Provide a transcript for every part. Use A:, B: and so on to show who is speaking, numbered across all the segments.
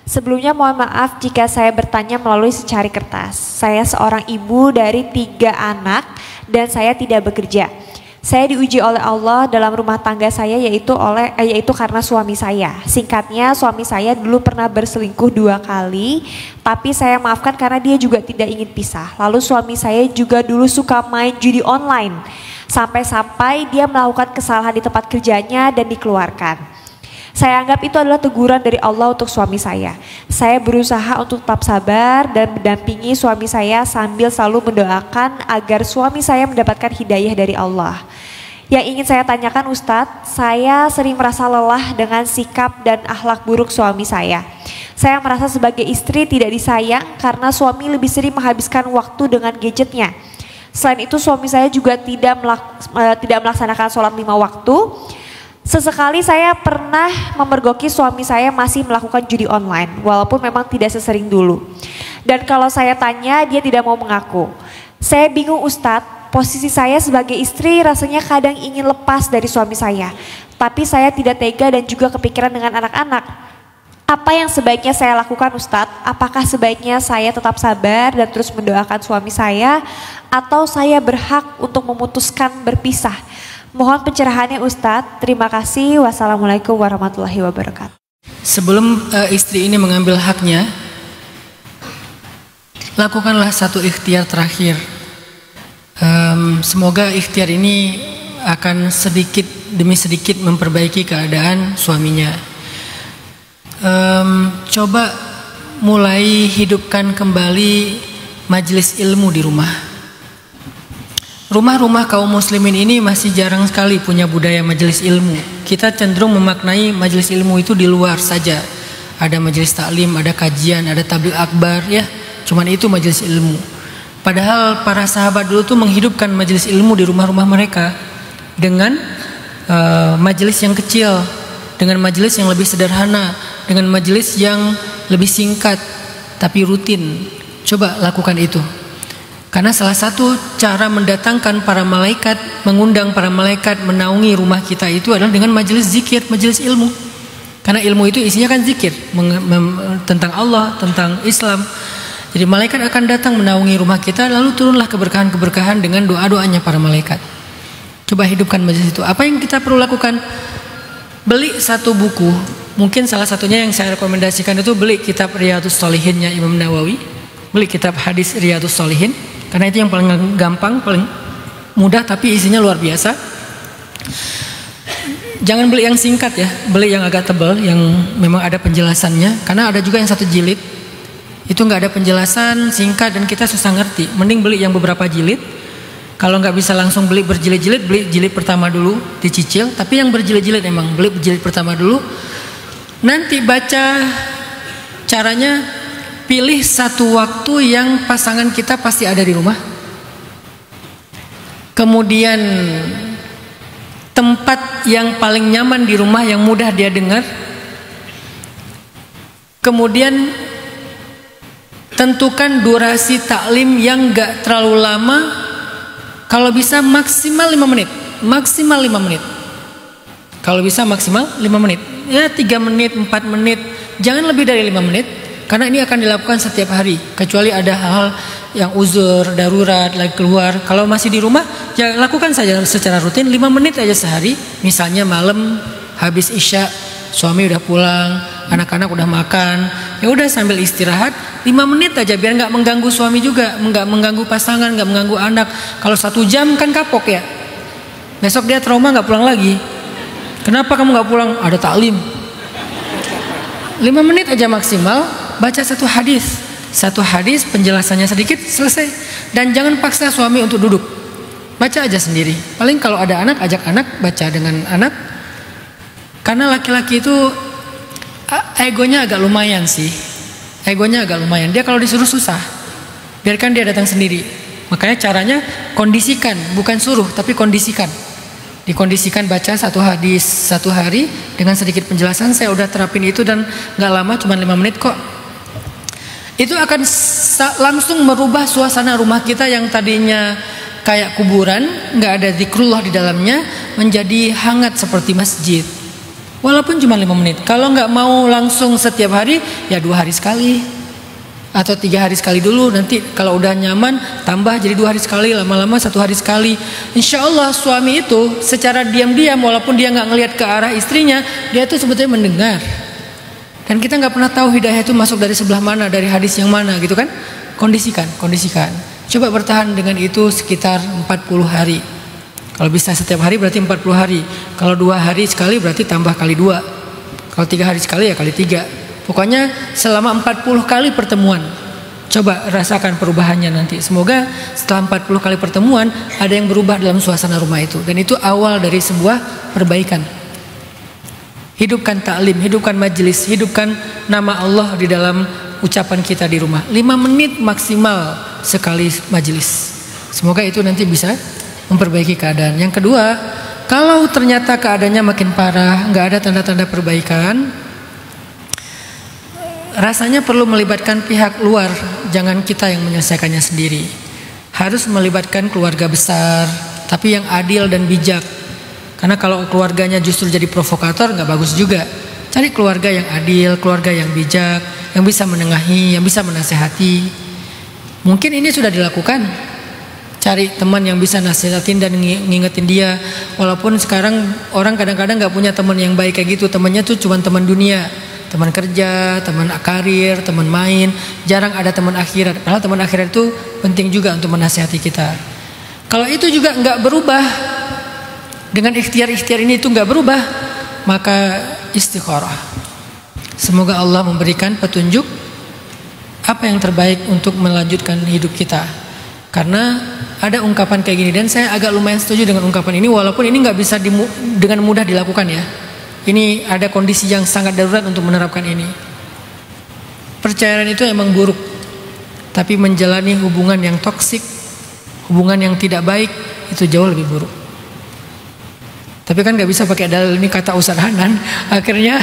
A: Sebelumnya mohon maaf jika saya bertanya melalui secari kertas. Saya seorang ibu dari 3 anak dan saya tidak bekerja. Saya diuji oleh Allah dalam rumah tangga saya yaitu karena suami saya. Singkatnya, suami saya dulu pernah berselingkuh 2 kali, tapi saya maafkan karena dia juga tidak ingin pisah. Lalu suami saya juga dulu suka main judi online. Sampai-sampai dia melakukan kesalahan di tempat kerjanya dan dikeluarkan. Saya anggap itu adalah teguran dari Allah untuk suami saya. Saya berusaha untuk tetap sabar dan mendampingi suami saya sambil selalu mendoakan agar suami saya mendapatkan hidayah dari Allah. Yang ingin saya tanyakan Ustadz, saya sering merasa lelah dengan sikap dan akhlak buruk suami saya. Saya merasa sebagai istri tidak disayang karena suami lebih sering menghabiskan waktu dengan gadgetnya. Selain itu suami saya juga tidak melaksanakan sholat 5 waktu. Sesekali saya pernah memergoki suami saya masih melakukan judi online, walaupun memang tidak sesering dulu. Dan kalau saya tanya, dia tidak mau mengaku. Saya bingung Ustadz, posisi saya sebagai istri rasanya kadang ingin lepas dari suami saya. Tapi saya tidak tega dan juga kepikiran dengan anak-anak. Apa yang sebaiknya saya lakukan Ustadz? Apakah sebaiknya saya tetap sabar dan terus mendoakan suami saya? Atau saya berhak untuk memutuskan berpisah? Mohon pencerahannya Ustadz. Terima kasih. Wassalamualaikum warahmatullahi wabarakatuh.
B: Sebelum istri ini mengambil haknya, lakukanlah satu ikhtiar terakhir. Semoga ikhtiar ini akan sedikit demi sedikit memperbaiki keadaan suaminya. Coba mulai hidupkan kembali majelis ilmu di rumah. Rumah-rumah kaum muslimin ini masih jarang sekali punya budaya majelis ilmu. Kita cenderung memaknai majelis ilmu itu di luar saja. Ada majelis taklim, ada kajian, ada tabligh akbar, ya. Cuman itu majelis ilmu. Padahal para sahabat dulu tuh menghidupkan majelis ilmu di rumah-rumah mereka dengan majelis yang kecil, dengan majelis yang lebih sederhana, dengan majelis yang lebih singkat tapi rutin. Coba lakukan itu. Karena salah satu cara mendatangkan para malaikat, mengundang para malaikat menaungi rumah kita itu adalah dengan majelis zikir, majelis ilmu. Karena ilmu itu isinya kan zikir tentang Allah, tentang Islam. Jadi malaikat akan datang menaungi rumah kita, lalu turunlah keberkahan-keberkahan dengan doa-doanya para malaikat. Coba hidupkan majelis itu. Apa yang kita perlu lakukan? Beli satu buku. Mungkin salah satunya yang saya rekomendasikan itu beli kitab Riyadhus Shalihinnya Imam Nawawi. Beli kitab hadis Riyadhus Shalihin. Karena itu yang paling gampang, paling mudah, tapi isinya luar biasa. Jangan beli yang singkat ya, beli yang agak tebal, yang memang ada penjelasannya. Karena ada juga yang 1 jilid, itu nggak ada penjelasan, singkat dan kita susah ngerti. Mending beli yang beberapa jilid. Kalau nggak bisa langsung beli berjilid-jilid, beli jilid pertama dulu, dicicil. Tapi yang berjilid-jilid emang beli jilid pertama dulu. Nanti baca caranya. Pilih satu waktu yang pasangan kita pasti ada di rumah. Kemudian tempat yang paling nyaman di rumah yang mudah dia dengar. Kemudian tentukan durasi taklim yang gak terlalu lama. Kalau bisa maksimal 5 menit. Maksimal 5 menit. Kalau bisa maksimal 5 menit. Ya 3 menit, 4 menit. Jangan lebih dari 5 menit. Karena ini akan dilakukan setiap hari, kecuali ada hal-hal yang uzur, darurat, lagi keluar. Kalau masih di rumah, ya lakukan saja secara rutin 5 menit aja sehari. Misalnya malam habis isya, suami udah pulang, anak-anak udah makan, ya udah sambil istirahat 5 menit aja biar nggak mengganggu suami juga, nggak mengganggu pasangan, nggak mengganggu anak. Kalau 1 jam kan kapok ya. Besok dia trauma nggak pulang lagi. Kenapa kamu nggak pulang? Ada taklim. 5 menit aja maksimal. Baca satu hadis penjelasannya sedikit, selesai. Dan jangan paksa suami untuk duduk, baca aja sendiri. Paling kalau ada anak, ajak anak, baca dengan anak. Karena laki-laki itu egonya agak lumayan sih. Egonya agak lumayan. Dia kalau disuruh susah, biarkan dia datang sendiri. Makanya caranya kondisikan, bukan suruh tapi kondisikan. Dikondisikan baca satu hadis 1 hari dengan sedikit penjelasan. Saya udah terapin itu dan gak lama, cuma 5 menit kok. Itu akan langsung merubah suasana rumah kita yang tadinya kayak kuburan, nggak ada zikrullah di dalamnya, menjadi hangat seperti masjid. Walaupun cuma 5 menit. Kalau nggak mau langsung setiap hari, ya 2 hari sekali. Atau 3 hari sekali dulu. Nanti kalau udah nyaman, tambah jadi 2 hari sekali. Lama-lama 1 hari sekali. Insya Allah suami itu secara diam-diam, walaupun dia nggak ngelihat ke arah istrinya, dia itu sebetulnya mendengar. Dan kita nggak pernah tahu hidayah itu masuk dari sebelah mana, dari hadis yang mana gitu kan. Kondisikan. Coba bertahan dengan itu sekitar 40 hari. Kalau bisa setiap hari berarti 40 hari. Kalau 2 hari sekali berarti tambah kali 2. Kalau 3 hari sekali ya kali 3. Pokoknya selama 40 kali pertemuan. Coba rasakan perubahannya nanti. Semoga setelah 40 kali pertemuan ada yang berubah dalam suasana rumah itu. Dan itu awal dari sebuah perbaikan. Hidupkan taklim, hidupkan majelis, hidupkan nama Allah di dalam ucapan kita di rumah. 5 menit maksimal sekali majelis. Semoga itu nanti bisa memperbaiki keadaan. Yang kedua, kalau ternyata keadaannya makin parah, nggak ada tanda-tanda perbaikan, rasanya perlu melibatkan pihak luar. Jangan kita yang menyelesaikannya sendiri. Harus melibatkan keluarga besar, tapi yang adil dan bijak. Karena kalau keluarganya justru jadi provokator, nggak bagus juga. Cari keluarga yang adil, keluarga yang bijak, yang bisa menengahi, yang bisa menasehati. Mungkin ini sudah dilakukan. Cari teman yang bisa nasihatin dan ngingetin dia. Walaupun sekarang orang kadang-kadang nggak punya teman yang baik kayak gitu. Temannya tuh cuma teman dunia, teman kerja, teman karir, teman main. Jarang ada teman akhirat. Padahal teman akhirat itu penting juga untuk menasihati kita. Kalau itu juga nggak berubah, dengan ikhtiar-ikhtiar ini itu nggak berubah, maka istikharah. Semoga Allah memberikan petunjuk apa yang terbaik untuk melanjutkan hidup kita. Karena ada ungkapan kayak gini, dan saya agak lumayan setuju dengan ungkapan ini, walaupun ini nggak bisa dengan mudah dilakukan ya. Ini ada kondisi yang sangat darurat untuk menerapkan ini. Perceraian itu emang buruk, tapi menjalani hubungan yang toksik, hubungan yang tidak baik, itu jauh lebih buruk. Tapi kan nggak bisa pakai dalil ini kata Ustaz Hanan. Akhirnya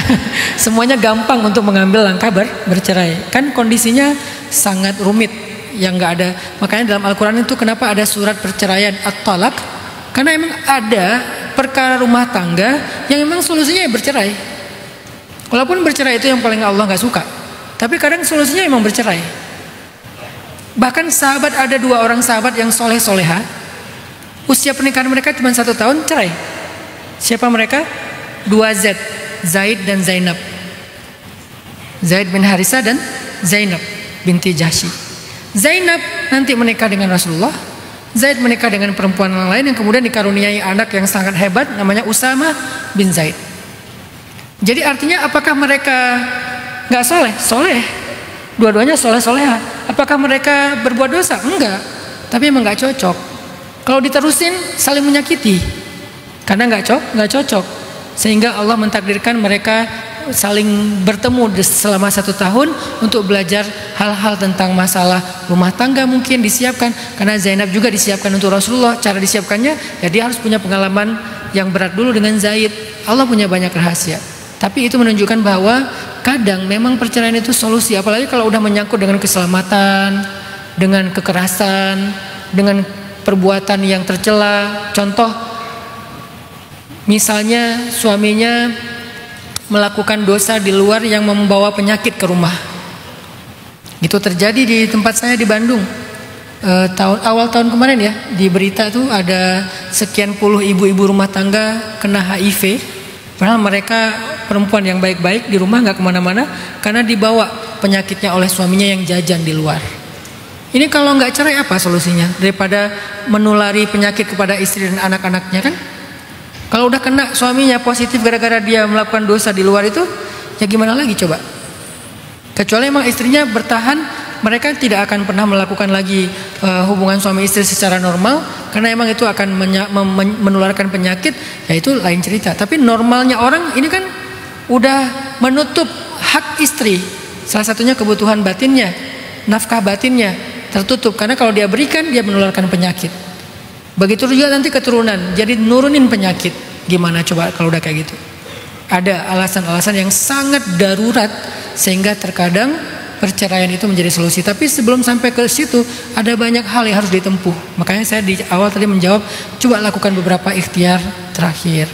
B: semuanya gampang untuk mengambil langkah bercerai. Kan kondisinya sangat rumit, yang nggak ada. Makanya dalam Al-Quran itu kenapa ada surat perceraian at-talaq? Karena emang ada perkara rumah tangga yang memang solusinya ya bercerai. Walaupun bercerai itu yang paling Allah nggak suka, tapi kadang solusinya emang bercerai. Bahkan sahabat, ada 2 orang sahabat yang soleh-soleha, usia pernikahan mereka cuma 1 tahun cerai. Siapa mereka? 2 Z, Zaid dan Zainab. Zaid bin Harisah dan Zainab binti Jahsy. Zainab nanti menikah dengan Rasulullah. Zaid menikah dengan perempuan yang lain yang kemudian dikaruniai anak yang sangat hebat, namanya Usama bin Zaid. Jadi artinya apakah mereka nggak soleh? Soleh. Dua-duanya soleh-soleha. Apakah mereka berbuat dosa? Enggak. Tapi emang nggak cocok. Kalau diterusin saling menyakiti. Karena nggak cocok, sehingga Allah mentakdirkan mereka saling bertemu selama 1 tahun untuk belajar hal-hal tentang masalah rumah tangga. Mungkin disiapkan, karena Zainab juga disiapkan untuk Rasulullah. Cara disiapkannya, ya dia harus punya pengalaman yang berat dulu dengan Zaid. Allah punya banyak rahasia. Tapi itu menunjukkan bahwa kadang memang perceraian itu solusi, apalagi kalau udah menyangkut dengan keselamatan, dengan kekerasan, dengan perbuatan yang tercela. Contoh, misalnya suaminya melakukan dosa di luar yang membawa penyakit ke rumah. Itu terjadi di tempat saya di Bandung. Awal tahun kemarin ya, di berita tuh ada sekian puluh ibu-ibu rumah tangga kena HIV. Padahal mereka perempuan yang baik-baik di rumah, nggak kemana-mana, karena dibawa penyakitnya oleh suaminya yang jajan di luar. Ini kalau nggak cerai apa solusinya? Daripada menulari penyakit kepada istri dan anak-anaknya kan? Kalau udah kena suaminya positif gara-gara dia melakukan dosa di luar itu, ya gimana lagi coba? Kecuali emang istrinya bertahan, mereka tidak akan pernah melakukan lagi hubungan suami istri secara normal, karena emang itu akan menularkan penyakit, ya itu lain cerita. Tapi normalnya orang ini kan udah menutup hak istri, salah satunya kebutuhan batinnya, nafkah batinnya tertutup, karena kalau dia berikan dia menularkan penyakit. Begitu juga nanti keturunan, jadi nurunin penyakit. Gimana coba kalau udah kayak gitu? Ada alasan-alasan yang sangat darurat sehingga terkadang perceraian itu menjadi solusi. Tapi sebelum sampai ke situ ada banyak hal yang harus ditempuh. Makanya saya di awal tadi menjawab, coba lakukan beberapa ikhtiar terakhir.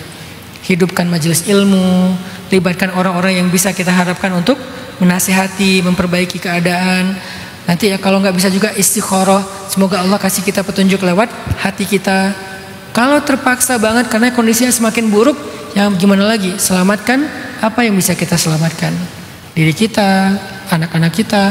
B: Hidupkan majelis ilmu, libatkan orang-orang yang bisa kita harapkan untuk menasihati, memperbaiki keadaan. Nanti ya kalau nggak bisa juga istikharah, semoga Allah kasih kita petunjuk lewat hati kita. Kalau terpaksa banget karena kondisinya semakin buruk, ya gimana lagi? Selamatkan apa yang bisa kita selamatkan, diri kita, anak-anak kita.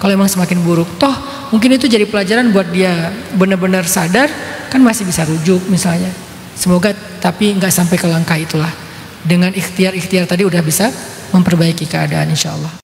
B: Kalau emang semakin buruk, toh mungkin itu jadi pelajaran buat dia benar-benar sadar, kan masih bisa rujuk misalnya. Semoga tapi nggak sampai ke langkah itulah. Dengan ikhtiar-ikhtiar tadi udah bisa memperbaiki keadaan insya Allah.